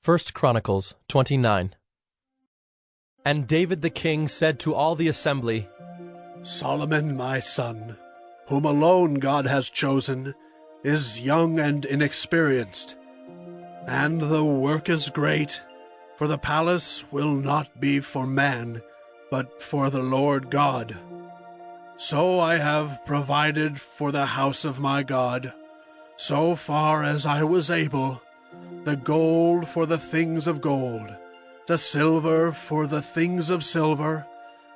1 Chronicles 29. And David the king said to all the assembly, Solomon my son, whom alone God has chosen, is young and inexperienced. And the work is great, for the palace will not be for man, but for the Lord God. So I have provided for the house of my God, so far as I was able, the gold for the things of gold, the silver for the things of silver,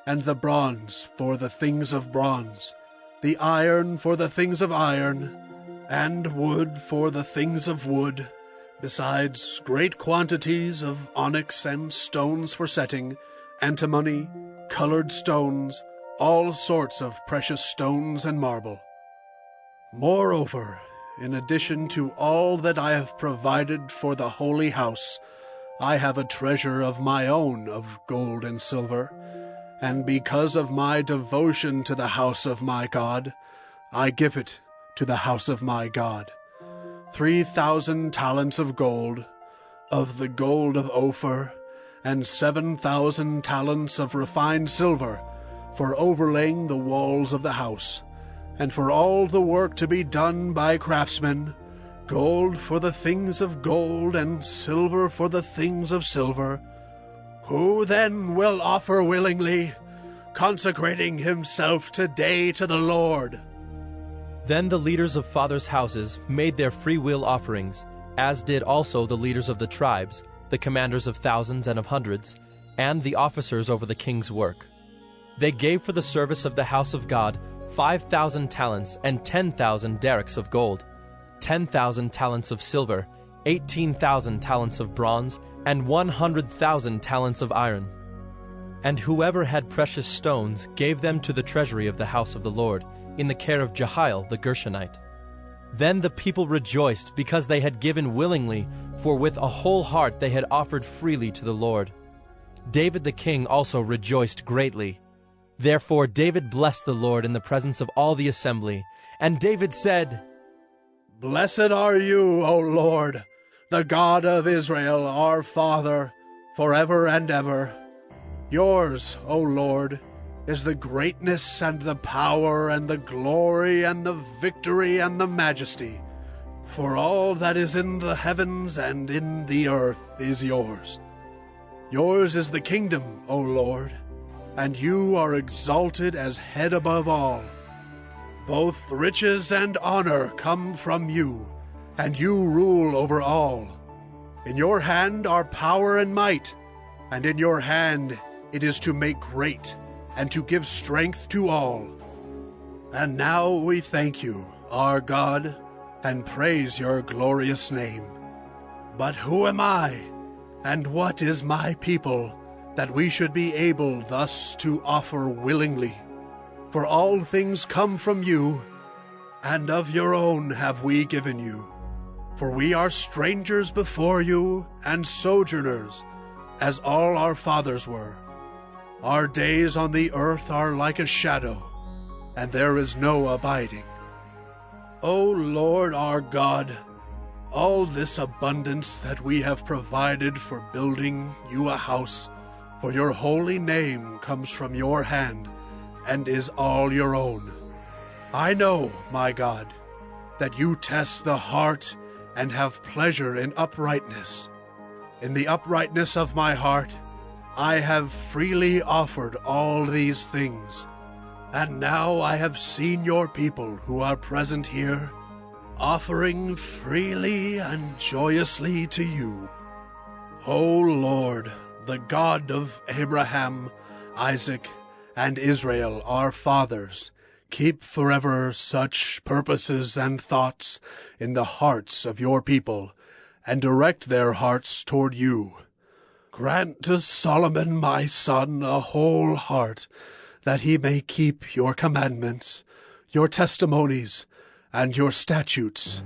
and the bronze for the things of bronze, the iron for the things of iron, and wood for the things of wood, besides great quantities of onyx and stones for setting, antimony, colored stones, all sorts of precious stones and marble. Moreover, in addition to all that I have provided for the holy house, I have a treasure of my own of gold and silver, and because of my devotion to the house of my God, I give it to the house of my God. 3,000 talents of the gold of Ophir, and 7,000 talents of refined silver, for overlaying the walls of the house, and for all the work to be done by craftsmen, gold for the things of gold, and silver for the things of silver. Who then will offer willingly, consecrating himself today to the Lord? Then the leaders of fathers' houses made their free will offerings, as did also the leaders of the tribes, the commanders of thousands and of hundreds, and the officers over the king's work. They gave for the service of the house of God 5,000 talents and 10,000 derricks of gold, 10,000 talents of silver, 18,000 talents of bronze, and 100,000 talents of iron. And whoever had precious stones gave them to the treasury of the house of the Lord, in the care of Jehiel the Gershonite. Then the people rejoiced because they had given willingly, for with a whole heart they had offered freely to the Lord. David the king also rejoiced greatly. Therefore David blessed the Lord in the presence of all the assembly. And David said, Blessed are you, O Lord, the God of Israel, our Father, forever and ever. Yours, O Lord, is the greatness and the power and the glory and the victory and the majesty. For all that is in the heavens and in the earth is yours. Yours is the kingdom, O Lord, and you are exalted as head above all. Both riches and honor come from you, and you rule over all. In your hand are power and might, and in your hand it is to make great, and to give strength to all. And now we thank you, our God, and praise your glorious name. But who am I, and what is my people, that we should be able thus to offer willingly? For all things come from you, and of your own have we given you. For we are strangers before you, and sojourners, as all our fathers were. Our days on the earth are like a shadow, and there is no abiding. O Lord our God, all this abundance that we have provided for building you a house for your holy name comes from your hand, and is all your own. I know, my God, that you test the heart and have pleasure in uprightness. In the uprightness of my heart, I have freely offered all these things. And now I have seen your people who are present here, offering freely and joyously to you. O Lord, the God of Abraham, Isaac, and Israel, our fathers, keep forever such purposes and thoughts in the hearts of your people, and direct their hearts toward you. Grant to Solomon my son a whole heart, that he may keep your commandments, your testimonies, and your statutes,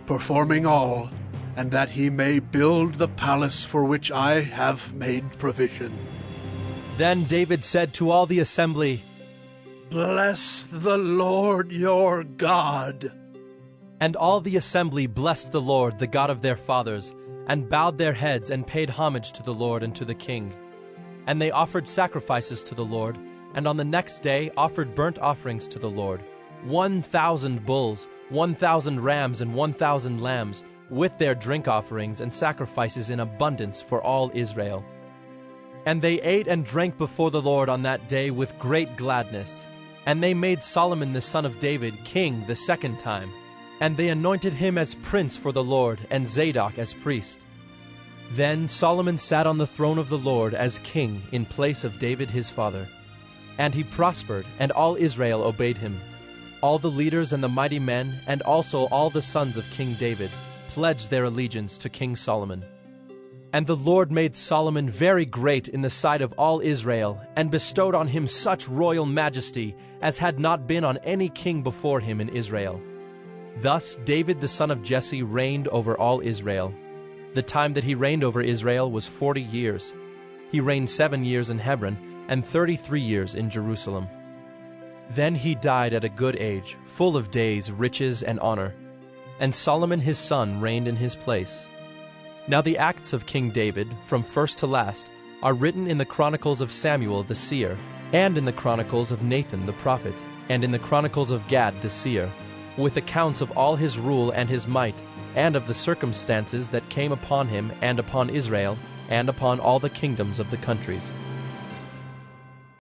performing all, and that he may build the palace for which I have made provision. Then David said to all the assembly, Bless the Lord your God. And all the assembly blessed the Lord, the God of their fathers, and bowed their heads and paid homage to the Lord and to the king. And they offered sacrifices to the Lord, and on the next day offered burnt offerings to the Lord, 1,000 bulls, 1,000 rams, and 1,000 lambs, with their drink offerings and sacrifices in abundance for all Israel. And they ate and drank before the Lord on that day with great gladness. And they made Solomon the son of David king the second time. And they anointed him as prince for the Lord, and Zadok as priest. Then Solomon sat on the throne of the Lord as king in place of David his father. And he prospered, and all Israel obeyed him. All the leaders and the mighty men, and also all the sons of King David, pledged their allegiance to King Solomon. And the Lord made Solomon very great in the sight of all Israel, and bestowed on him such royal majesty as had not been on any king before him in Israel. Thus David the son of Jesse reigned over all Israel. The time that he reigned over Israel was 40 years. He reigned 7 years in Hebron, and 33 years in Jerusalem. Then he died at a good age, full of days, riches, and honor. And Solomon his son reigned in his place. Now the acts of King David, from first to last, are written in the Chronicles of Samuel the seer, and in the Chronicles of Nathan the prophet, and in the Chronicles of Gad the seer, with accounts of all his rule and his might, and of the circumstances that came upon him and upon Israel, and upon all the kingdoms of the countries.